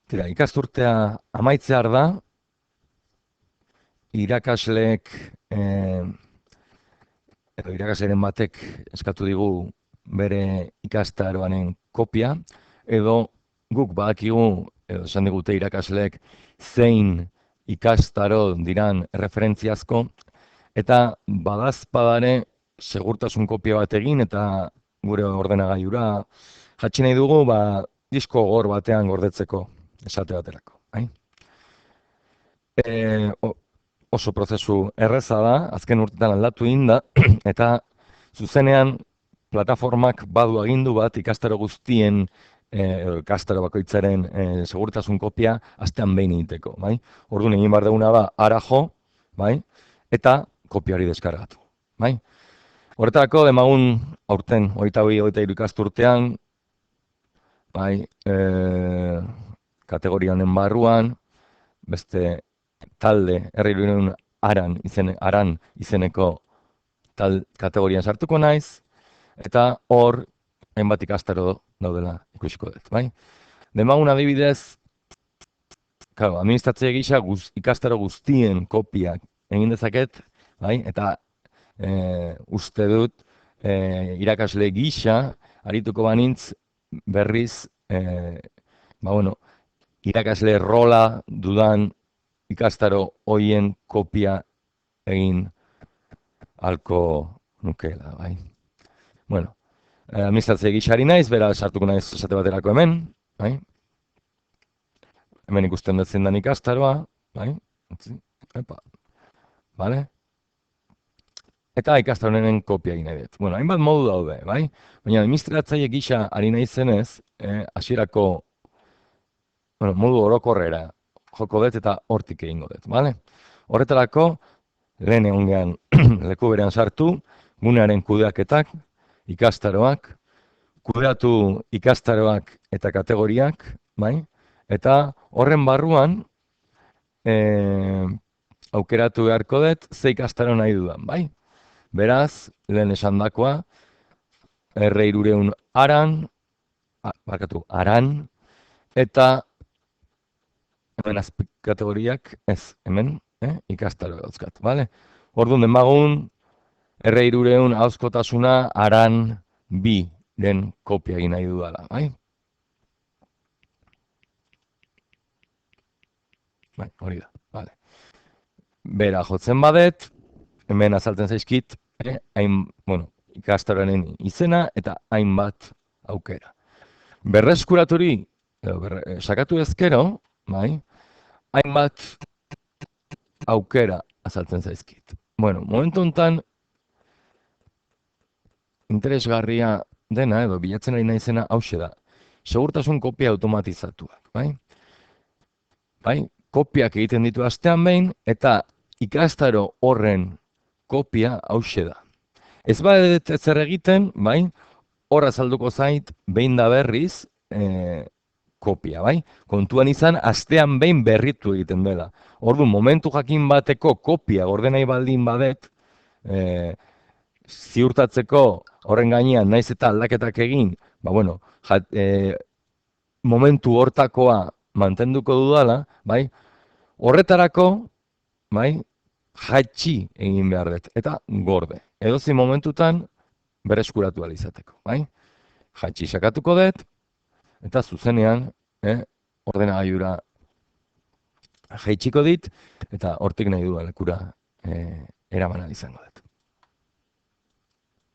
Tira, ikasturtea amaitzear da, irakasleek edo irakasleren batek eskatu digu bere ikastaroaren kopia, edo guk badakigu, edo esan digute irakasleek, zein ikastaro diran referentziazko, eta badazpadare segurtasun kopia bat egin, eta gure ordenagailura jatsi nahi dugu, disko gor batean gordetzeko, esate baterako. Oso prozesu erreza da, azken urtetan aldatu egin da, eta zuzenean plataformak badu agindu bat ikastaro guztien, ikastaro bakoitzaren segurtasun kopia astean behin egiteko. Orduan egin behar duguna da ara jo, eta kopia hori deskargatu. Horretarako demagun aurten 22-23 ikasturtean, kategoria honen barruan, beste talde, herri hirurehun aran izeneko kategorian sartuko naiz, eta hor, hainbat ikastaro daudela ikusiko dut. Demagun adibidez, administratzaile gisa ikastaro guztien kopiak egin dezaket, eta uste dut irakasle gisa arituko banintz berriz irakasle rola dudan ikastaro hoien kopia egin halko nukeela, Bueno, administratzaile gisari naiz, bera sartuko naiz esate baterako hemen, Hemen ikusten dut zein den ikastaroa, Vale? Eta ikastaroaren kopia egin nahi dut. Bueno, hainbat modu daude, Baina administratzaile gisa ari naizenez, hasierako modu orokorrera joko dut eta hortik egingo dut, Horretarako, lehen egongean leku berean sartu, gunearen kudeaketak, ikastaroak, kudeatu ikastaroak eta kategoriak, eta horren barruan aukeratu beharko dut ze ikastaro nahi dudan, Beraz, lehen esandakoa, R300 aran, eta hemen azpikategoriak, hemen, ikastaro dauzkat, Orduan demagun, R300 ahozkotasuna aran bi den kopia egin nahi dudala, Hori da, Bera jotzen badet, hemen azaltzen zaizkit, ikastaroaren izena eta hainbat aukera. Berreskuraturi, sakatu ezkero, hainbat aukera azaltzen zaizkit. Momentu honetan, interesgarria dena, edo bilatzen ari naizena, hauxe da. Segurtasun kopia automatizatuak, Kopiak egiten ditu astean behin, eta ikastaro horren kopia hauxe da. Ez badet ezer egiten, hor azalduko zait, behin da berriz, kopia, Kontuan izan, astean behin berritu egiten dela. Orduan, momentu jakin bateko kopia ordenai baldin badet, ziurtatzeko horren gainean naiz eta aldaketak egin, momentu hortakoa mantenduko dudala, horretarako, jatxi egin behar dut, eta gorde. Edozein momentutan bereskuratu ahal izateko, Jatxi sakatuko dut, eta zuzenean, ordenagailura jaitsiko dit, eta hortik nahi dudan lekura eraman ahal izango dut.